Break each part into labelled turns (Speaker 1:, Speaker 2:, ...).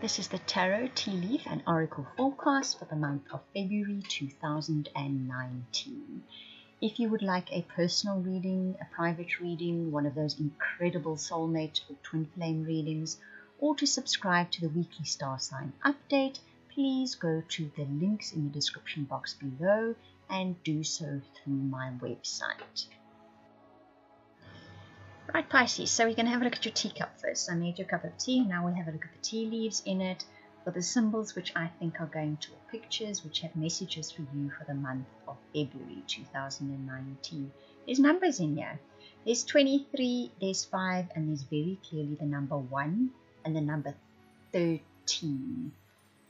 Speaker 1: This is the Tarot Tea Leaf and Oracle forecast for the month of February 2019. If you would like a personal reading, a private reading, one of those incredible soulmate or twin flame readings, or to subscribe to the weekly star sign update, please go to the links in the description box below and do so through my website. Right, Pisces, so we're going to have a look at your teacup first. I made your cup of tea. Now we'll have a look at the tea leaves in it for the symbols which I think are going to pictures which have messages for you for the month of February 2019. There's numbers in here. There's 23, there's 5, and there's very clearly the number 1 and the number 13.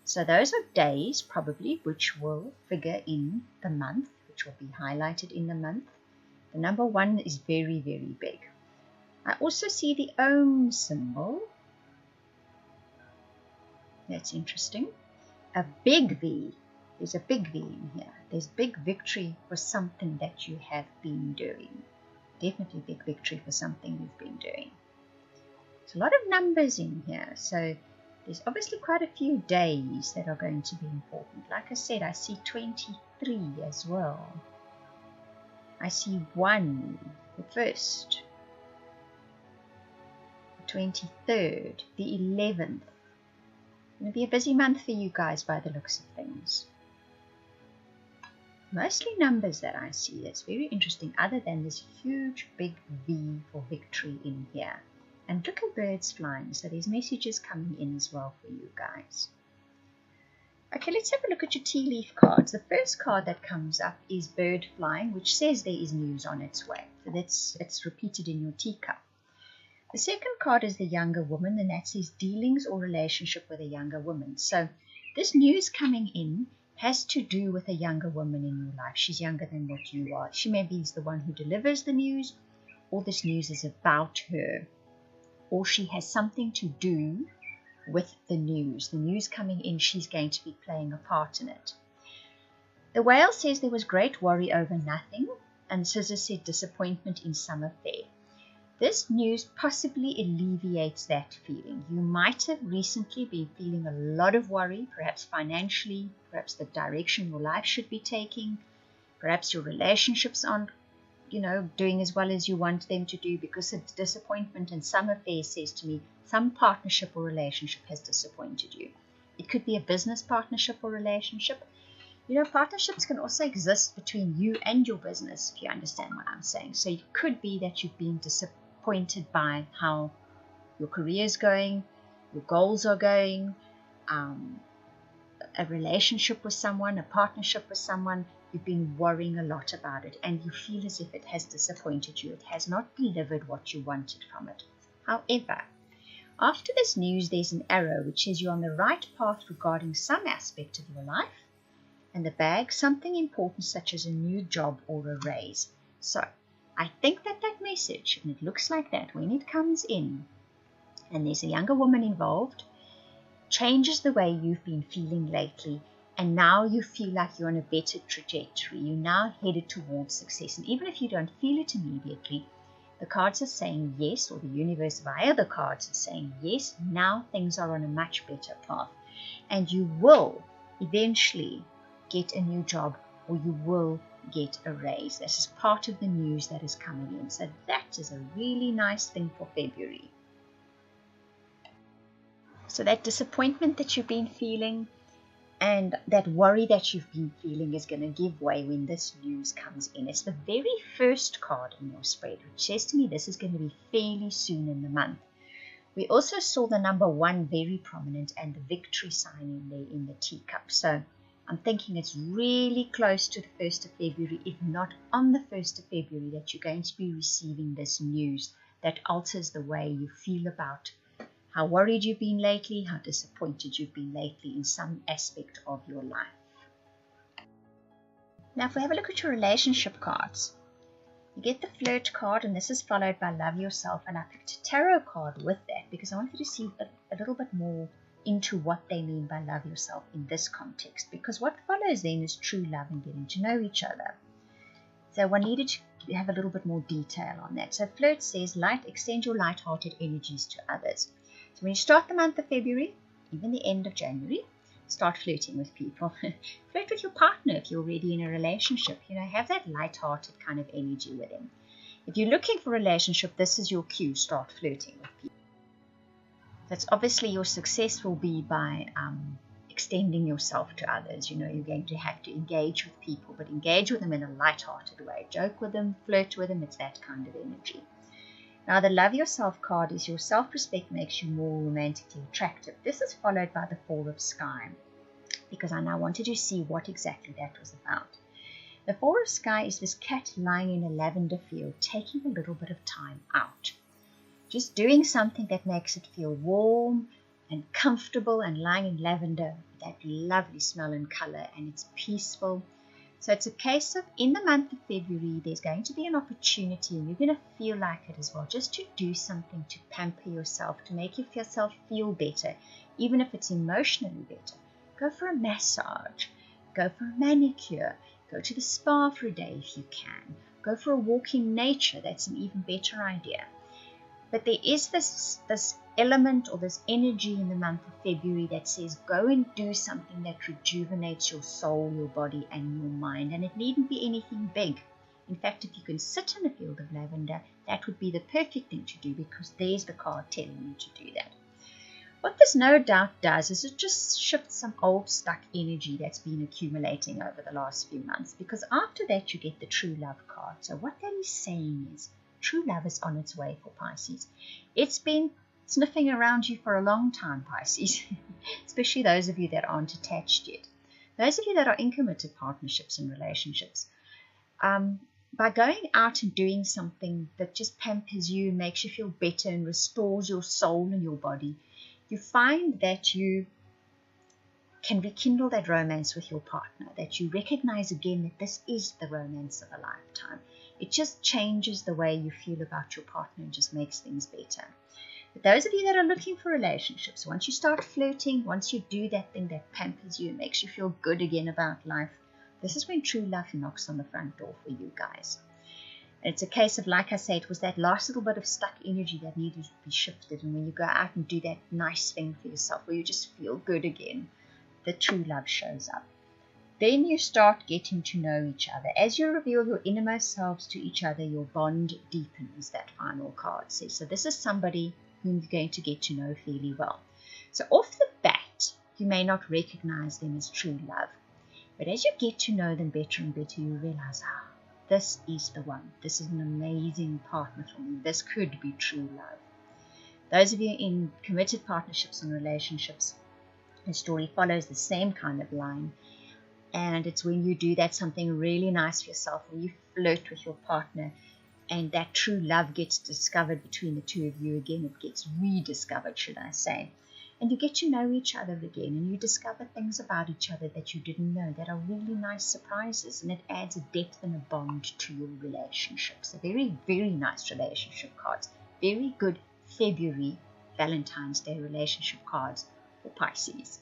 Speaker 1: So those are days probably which will figure in the month, which will be highlighted in the month. The number 1 is very, very big. I also see the Om symbol. That's interesting. A big V. There's a big V in here. There's big victory for something that you have been doing. Definitely big victory for something you've been doing. There's a lot of numbers in here. So there's obviously quite a few days that are going to be important. Like I said, I see 23 as well. I see 1, the first. 23rd, the 11th. It's going to be a busy month for you guys by the looks of things. Mostly numbers that I see. That's very interesting, other than this huge big V for victory in here. And little birds flying, so there's messages coming in as well for you guys. Okay, let's have a look at your tea leaf cards. The first card that comes up is bird flying, which says there is news on its way. So it's repeated in your teacup. The second card is the younger woman, and that says dealings or relationship with a younger woman. So this news coming in has to do with a younger woman in your life. She's younger than what you are. She maybe is the one who delivers the news, or this news is about her, or she has something to do with the news. The news coming in, she's going to be playing a part in it. The whale says there was great worry over nothing, and scissors said disappointment in some affair. This news possibly alleviates that feeling. You might have recently been feeling a lot of worry, perhaps financially, perhaps the direction your life should be taking, perhaps your relationships aren't, doing as well as you want them to do because of disappointment, and some affair says to me, some partnership or relationship has disappointed you. It could be a business partnership or relationship. Partnerships can also exist between you and your business, if you understand what I'm saying. So it could be that you've been disappointed by how your career is going, your goals are going, a relationship with someone, a partnership with someone. You've been worrying a lot about it, and you feel as if it has disappointed you. It has not delivered what you wanted from it. However, after this news, there's an arrow which says you're on the right path regarding some aspect of your life, and the bag, something important such as a new job or a raise. So I think that message, and it looks like that when it comes in, and there's a younger woman involved, changes the way you've been feeling lately, and now you feel like you're on a better trajectory. You're now headed towards success, and even if you don't feel it immediately, the cards are saying yes, or the universe via the cards is saying yes, now things are on a much better path, and you will eventually get a new job, or you will get a raise. This is part of the news that is coming in. So that is a really nice thing for February. So that disappointment that you've been feeling and that worry that you've been feeling is going to give way when this news comes in. It's the very first card in your spread, which says to me this is going to be fairly soon in the month. We also saw the number 1 very prominent and the victory sign in there in the teacup. So I'm thinking it's really close to the 1st of February, if not on the 1st of February, that you're going to be receiving this news that alters the way you feel about how worried you've been lately, how disappointed you've been lately in some aspect of your life. Now, if we have a look at your relationship cards, you get the flirt card, and this is followed by love yourself, and I picked a tarot card with that because I wanted to see a little bit more into what they mean by love yourself in this context, because what follows then is true love and getting to know each other. So one needed to have a little bit more detail on that. So flirt says extend your light-hearted energies to others. So when you start the month of February, even the end of January, start flirting with people. Flirt with your partner if you're already in a relationship. Have that light-hearted kind of energy with him. If you're looking for a relationship, this is your cue. Start flirting with people. That's obviously your success will be by extending yourself to others. You're going to have to engage with people, but engage with them in a light-hearted way. Joke with them, flirt with them. It's that kind of energy. Now, the Love Yourself card is your self-respect makes you more romantically attractive. This is followed by the Four of Sky, because I now wanted to see what exactly that was about. The Four of Sky is this cat lying in a lavender field, taking a little bit of time out. Just doing something that makes it feel warm and comfortable, and lying in lavender, that lovely smell and color, and it's peaceful. So it's a case of, in the month of February, there's going to be an opportunity, and you're going to feel like it as well, just to do something to pamper yourself, to make yourself feel better, even if it's emotionally better. Go for a massage, go for a manicure, go to the spa for a day if you can, go for a walk in nature. That's an even better idea. But there is this element or this energy in the month of February that says go and do something that rejuvenates your soul, your body, and your mind. And it needn't be anything big. In fact, if you can sit in a field of lavender, that would be the perfect thing to do, because there's the card telling you to do that. What this no doubt does is it just shifts some old stuck energy that's been accumulating over the last few months, because after that you get the True Love card. So what that is saying is true love is on its way for Pisces. It's been sniffing around you for a long time, Pisces, especially those of you that aren't attached yet. Those of you that are in committed partnerships and relationships, by going out and doing something that just pampers you, makes you feel better and restores your soul and your body, you find that you can rekindle that romance with your partner, that you recognize again that this is the romance of a lifetime. It just changes the way you feel about your partner and just makes things better. But those of you that are looking for relationships, once you start flirting, once you do that thing that pampers you and makes you feel good again about life, this is when true love knocks on the front door for you guys. And it's a case of, like I said, it was that last little bit of stuck energy that needed to be shifted. And when you go out and do that nice thing for yourself where you just feel good again, the true love shows up. Then you start getting to know each other. As you reveal your innermost selves to each other, your bond deepens, that final card says. So this is somebody whom you're going to get to know fairly well. So off the bat, you may not recognize them as true love. But as you get to know them better and better, you realize, this is the one. This is an amazing partner for me. This could be true love. Those of you in committed partnerships and relationships, the story follows the same kind of line. And it's when you do that something really nice for yourself, when you flirt with your partner, and that true love gets discovered between the two of you again. It gets rediscovered, should I say. And you get to know each other again, and you discover things about each other that you didn't know that are really nice surprises, and it adds a depth and a bond to your relationship. So very, very nice relationship cards. Very good February Valentine's Day relationship cards for Pisces.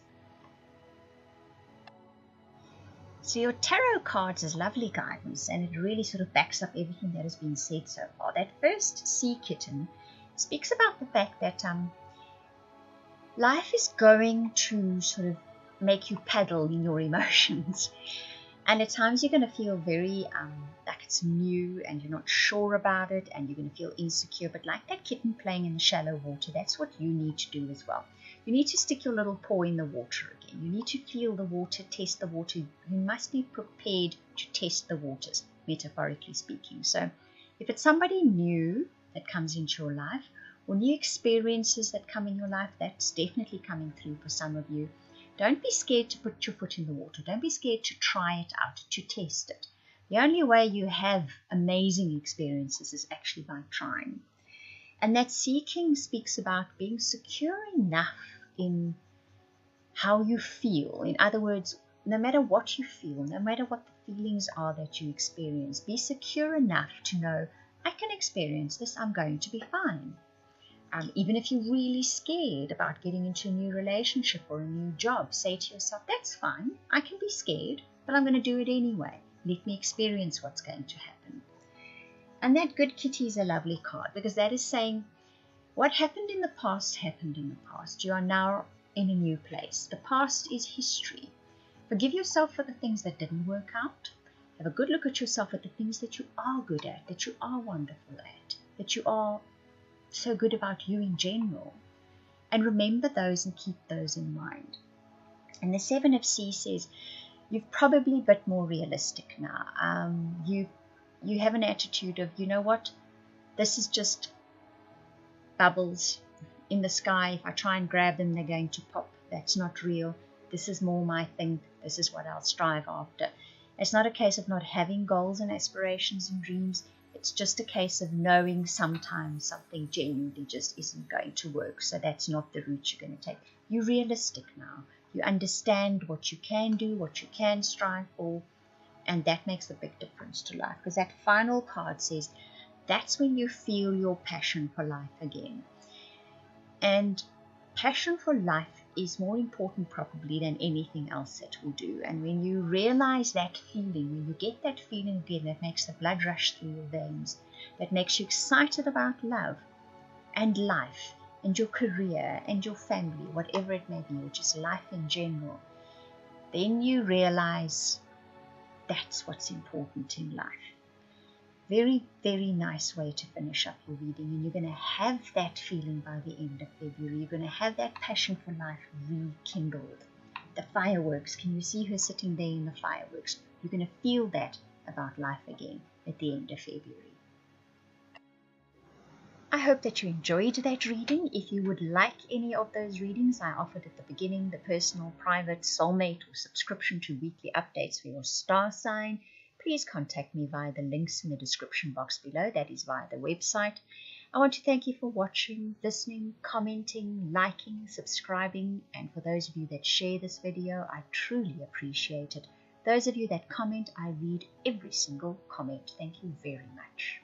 Speaker 1: So your tarot cards is lovely guidance, and it really sort of backs up everything that has been said so far. That first sea kitten speaks about the fact that life is going to sort of make you paddle in your emotions. And at times you're going to feel very like it's new and you're not sure about it, and you're going to feel insecure. But like that kitten playing in the shallow water, that's what you need to do as well. You need to stick your little paw in the water again. You need to feel the water, test the water. You must be prepared to test the waters, metaphorically speaking. So if it's somebody new that comes into your life, or new experiences that come in your life, that's definitely coming through for some of you. Don't be scared to put your foot in the water. Don't be scared to try it out, to test it. The only way you have amazing experiences is actually by trying. And that seeking speaks about being secure enough in how you feel. In other words, no matter what you feel, no matter what the feelings are that you experience, be secure enough to know, I can experience this, I'm going to be fine. Even if you're really scared about getting into a new relationship or a new job, say to yourself, that's fine, I can be scared, but I'm going to do it anyway. Let me experience what's going to happen. And that good kitty is a lovely card, because that is saying what happened in the past happened in the past. You are now in a new place. The past is history. Forgive yourself for the things that didn't work out. Have a good look at yourself, at the things that you are good at, that you are wonderful at, that you are so good about you in general. And remember those and keep those in mind. And the Seven of Sea says, you're probably a bit more realistic now. You have an attitude of, you know what, this is just bubbles in the sky. If I try and grab them, they're going to pop. That's not real. This is more my thing. This is what I'll strive after. It's not a case of not having goals and aspirations and dreams. It's just a case of knowing sometimes something genuinely just isn't going to work. So that's not the route you're going to take. You're realistic now. You understand what you can do, what you can strive for, and that makes a big difference to life. Because that final card says, that's when you feel your passion for life again. And passion for life is more important probably than anything else that we do. And when you realize that feeling, when you get that feeling again, that makes the blood rush through your veins, that makes you excited about love and life and your career and your family, whatever it may be, or just life in general, then you realize that's what's important in life. Very, very nice way to finish up your reading, and you're going to have that feeling by the end of February. You're going to have that passion for life rekindled. The fireworks, can you see her sitting there in the fireworks? You're going to feel that about life again at the end of February. I hope that you enjoyed that reading. If you would like any of those readings I offered at the beginning, the personal, private, soulmate, or subscription to weekly updates for your star sign, please contact me via the links in the description box below. That is via the website. I want to thank you for watching, listening, commenting, liking, subscribing, and for those of you that share this video, I truly appreciate it. Those of you that comment, I read every single comment. Thank you very much.